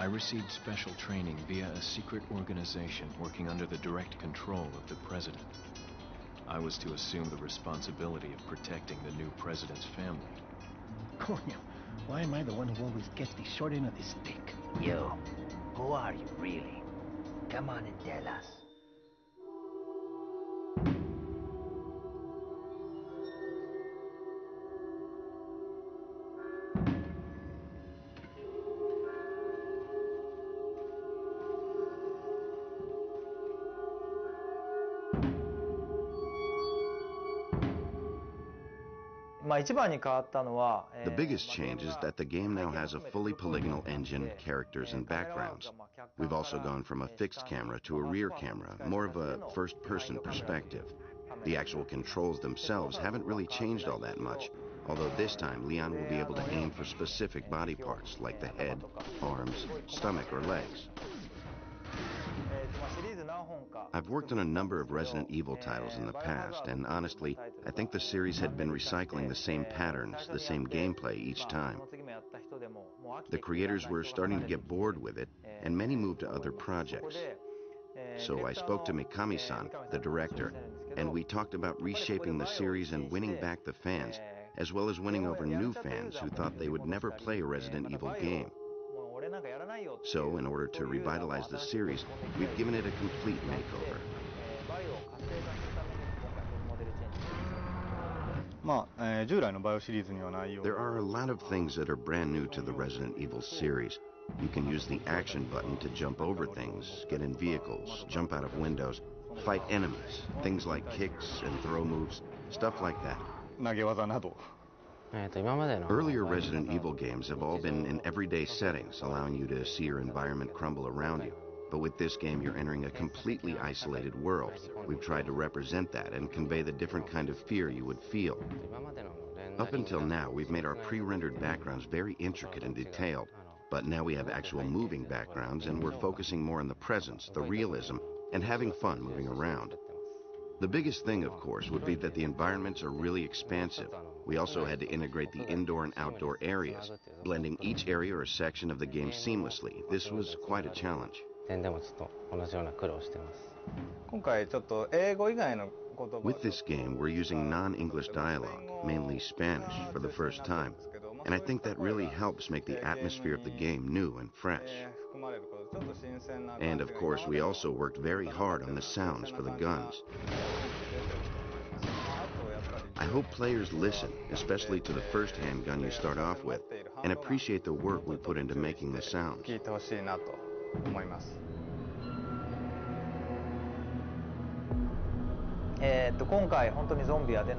I received special training via a secret organization working under the direct control of the president. I was to assume the responsibility of protecting the new president's family. Coño, why am I the one who always gets the short end of the stick? Yo, who are you really? Come on and tell us. The biggest change is that the game now has a fully polygonal engine, characters, and backgrounds. We've also gone from a fixed camera to a rear camera, more of a first-person perspective. The actual controls themselves haven't really changed all that much, although this time Leon will be able to aim for specific body parts like the head, arms, stomach, or legs. I've worked on a number of Resident Evil titles in the past, and honestly, I think the series had been recycling the same patterns, the same gameplay each time. The creators were starting to get bored with it, and many moved to other projects. So I spoke to Mikami-san, the director, and we talked about reshaping the series and winning back the fans, as well as winning over new fans who thought they would never play a Resident Evil game. So, in order to revitalize the series, we've given it a complete makeover. There are a lot of things that are brand new to the Resident Evil series. You can use the action button to jump over things, get in vehicles, jump out of windows, fight enemies, things like kicks and throw moves, stuff like that. Earlier Resident Evil games have all been in everyday settings, allowing you to see your environment crumble around you. But with this game, you're entering a completely isolated world. We've tried to represent that and convey the different kind of fear you would feel. Up until now, we've made our pre-rendered backgrounds very intricate and detailed. But now we have actual moving backgrounds, and we're focusing more on the presence, the realism, and having fun moving around. The biggest thing, of course, would be that the environments are really expansive. We also had to integrate the indoor and outdoor areas, blending each area or section of the game seamlessly. This was quite a challenge. With this game, we're using non-English dialogue, mainly Spanish, for the first time. And I think that really helps make the atmosphere of the game new and fresh. And of course, we also worked very hard on the sounds for the guns. I hope players listen, especially to the first handgun you start off with, and appreciate the work we put into making the sounds.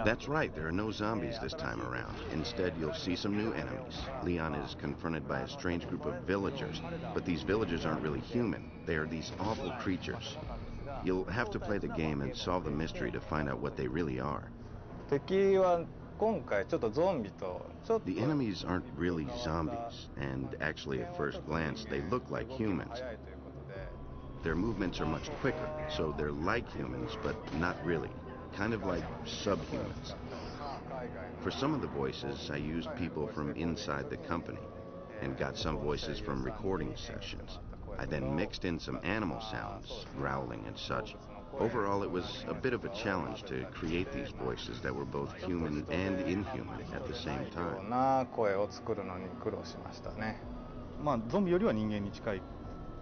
That's right, there are no zombies this time around. Instead, you'll see some new enemies. Leon is confronted by a strange group of villagers, but these villagers aren't really human. They are these awful creatures. You'll have to play the game and solve the mystery to find out what they really are. The enemies aren't really zombies, and actually at first glance, they look like humans. Their movements are much quicker, so they're like humans, but not really. Kind of like subhumans. For some of the voices, I used people from inside the company and got some voices from recording sessions. I then mixed in some animal sounds, growling and such. Overall, it was a bit of a challenge to create these voices that were both human and inhuman at the same time.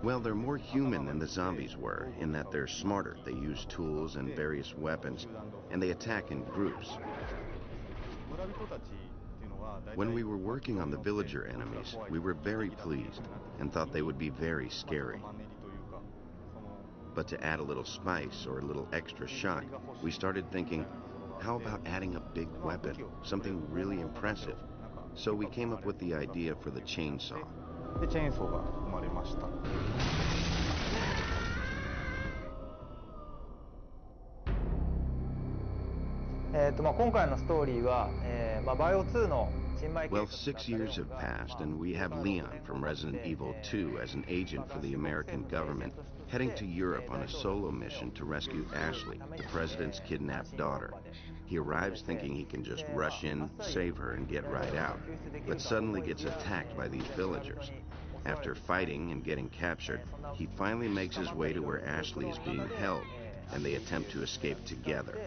Well, they're more human than the zombies were, in that they're smarter. They use tools and various weapons, and they attack in groups. When we were working on the villager enemies, we were very pleased and thought they would be very scary. But to add a little spice or a little extra shock, we started thinking, how about adding a big weapon, something really impressive? So we came up with the idea for the chainsaw. Well, 6 years have passed, and we have Leon from Resident Evil 2 as an agent for the American government, heading to Europe on a solo mission to rescue Ashley, the president's kidnapped daughter. He arrives thinking he can just rush in, save her, and get right out, but suddenly gets attacked by these villagers. After fighting and getting captured, he finally makes his way to where Ashley is being held, and they attempt to escape together.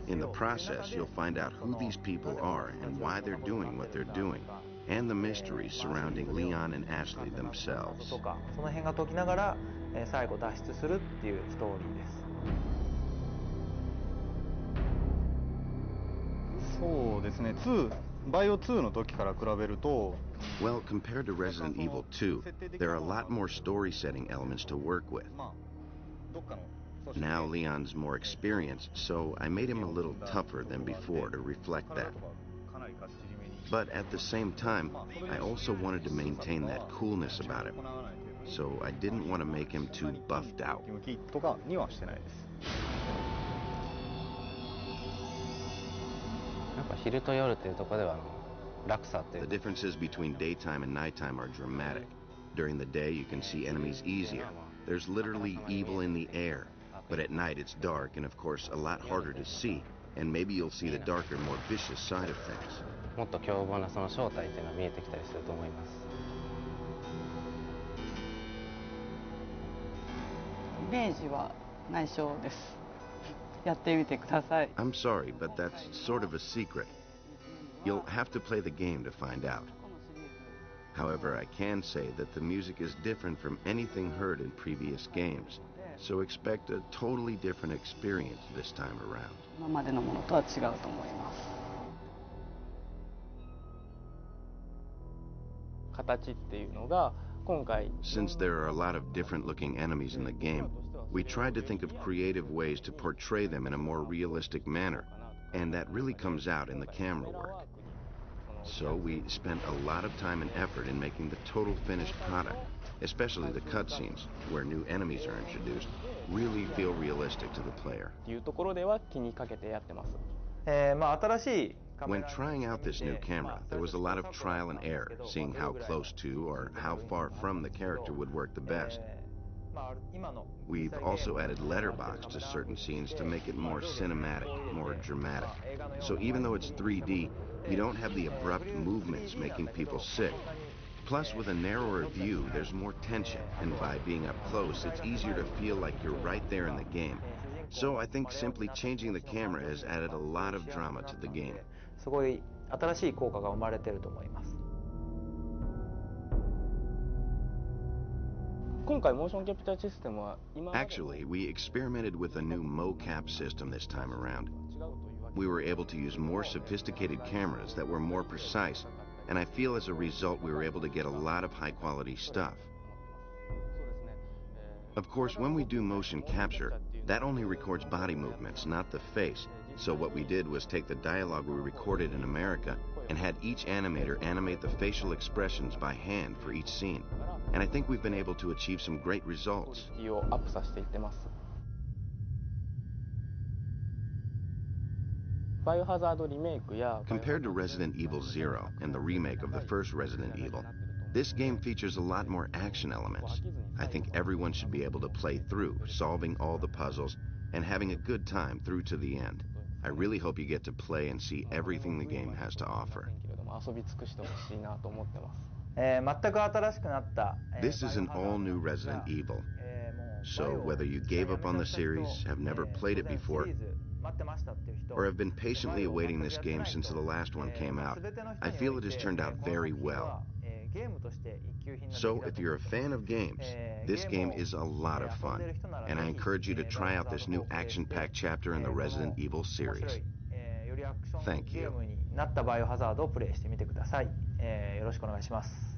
In the process, you'll find out who these people are and why they're doing what they're doing, and the mysteries surrounding Leon and Ashley themselves. その辺が解きながら、最後脱出するっていうストーリーです。そうですね、バイオ2の時から比べると Well, compared to Resident Evil 2, there are a lot more story-setting elements to work with. Now Leon's more experienced, so I made him a little tougher than before to reflect that. But at the same time, I also wanted to maintain that coolness about him, so I didn't want to make him too buffed out. とかにはしてないです。やっぱ昼と夜っていうところでは落差っていう The differences between daytime and nighttime are dramatic. During the day, you can see enemies easier. There's literally evil in the air. But at night, it's dark and, of course, a lot harder to see. And maybe you'll see the darker, more vicious side of things. もっと凶暴なその正体っていうのが見えてきたりすると思います。イメージは内緒です。やってみてください。I'm sorry, but that's sort of a secret. You'll have to play the game to find out. However, I can say that the music is different from anything heard in previous games, so expect a totally different experience this time around. 今までのものとは違うと思います。形っていうのが今回 Since there are a lot of different looking enemies in the game, we tried to think of creative ways to portray them in a more realistic manner, and that really comes out in the camera work. So we spent a lot of time and effort in making the total finished product, especially the cutscenes, where new enemies are introduced, really feel realistic to the player. っていうところでは気にかけてやってます。新しい When trying out this new camera, there was a lot of trial and error, seeing how close to or how far from the character would work the best. We've also added letterbox to certain scenes to make it more cinematic, more dramatic. So even though it's 3D, you don't have the abrupt movements making people sick. Plus, with a narrower view, there's more tension, and by being up close, it's easier to feel like you're right there in the game. So I think simply changing the camera has added a lot of drama to the game. すごい新しい効果が生まれてると思います。今回モーションキャプチャーシステムは今 Actually, we experimented with a new mocap system this time around. We were able to use more sophisticated cameras that were more precise, and I feel as a result we were able to get a lot of high-quality stuff. Of course, when we do motion capture, that only records body movements, not the face. So what we did was take the dialogue we recorded in America and had each animator animate the facial expressions by hand for each scene. And I think we've been able to achieve some great results. クオリティをアップさせていってます。バイオハザードリメイクや Compared to Resident Evil 0 and the remake of the first Resident Evil, this game features a lot more action elements. I think everyone should be able to play through, solving all the puzzles, and having a good time through to the end. I really hope you get to play and see everything the game has to offer. 遊び尽くしてほしいなと思ってます。全く新しくなった、This is an all-new Resident Evil. So whether you gave up on the series, have never played it before, or have been patiently awaiting this game since the last one came out, I feel it has turned out very well. So if you're a fan of games, this game is a lot of fun, and I encourage you to try out this new action-packed chapter in the Resident Evil series. よりアクション Thank you. ゲームになったバイオハザードをプレイしてみてください。よろしくお願いします。